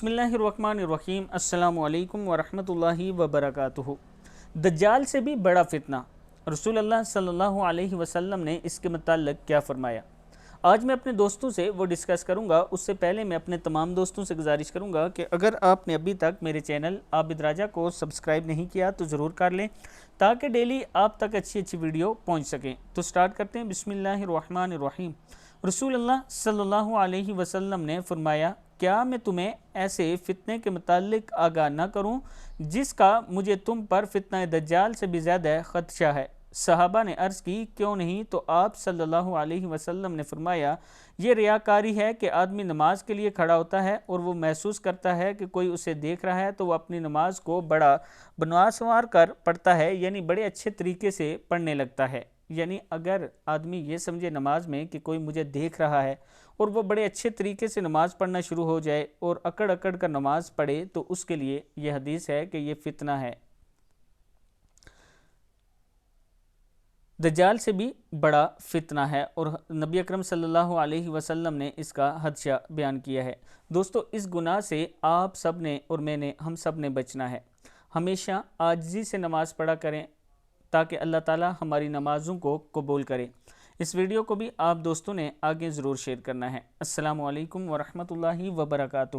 बिस्मिल्लाहिर्रहमानिर्रहीम अस्सलामु अलैकुम वरहमतुल्लाहि वबरकातुहू। दज्जाल से भी बड़ा फितना, रसूल अल्लाह सल्लल्लाहु अलैहि वसल्लम ने इसके मुताल्लिक़ क्या फ़रमाया। आज मैं अपने दोस्तों से वो डिस्कस करूँगा। उससे पहले मैं अपने तमाम दोस्तों से गुजारिश करूँगा कि अगर आपने अभी तक मेरे चैनल आबिद राजा को सब्सक्राइब नहीं किया तो ज़रूर कर लें, ताकि डेली आप तक अच्छी अच्छी वीडियो पहुँच सकें। तो स्टार्ट करते हैं। बिस्मिल्लाहिर्रहमानिर्रहीम। रसूल अल्लाह सल्लल्लाहु अलैहि वसल्लम ने फरमाया, क्या मैं तुम्हें ऐसे फितने के मुतालिक आगाह न करूं जिसका मुझे तुम पर फितना दज्जाल से भी ज़्यादा ख़दशा है। सहाबा ने अर्ज़ की, क्यों नहीं। तो आप सल्लल्लाहु अलैहि वसल्लम ने फरमाया, ये रियाकारी है कि आदमी नमाज के लिए खड़ा होता है और वो महसूस करता है कि कोई उसे देख रहा है, तो वह अपनी नमाज को बड़ा बनवा संवार कर पढ़ता है, यानी बड़े अच्छे तरीके से पढ़ने लगता है। यानी अगर आदमी ये समझे नमाज में कि कोई मुझे देख रहा है और वो बड़े अच्छे तरीके से नमाज़ पढ़ना शुरू हो जाए और अकड़ अकड़ कर नमाज़ पढ़े, तो उसके लिए यह हदीस है कि ये फितना है। दज्जाल से भी बड़ा फितना है और नबी अकरम सल्लल्लाहु अलैहि वसल्लम ने इसका हदशा बयान किया है। दोस्तों, इस गुनाह से आप सब ने और मैंने हम सब ने बचना है। हमेशा आजिज़ी से नमाज़ पढ़ा करें ताकि अल्लाह ताला हमारी नमाज़ों को कबूल करे। इस वीडियो को भी आप दोस्तों ने आगे ज़रूर शेयर करना है। अस्सलामु अलैकुम वरहमतुल्लाहि वबरकातुहू।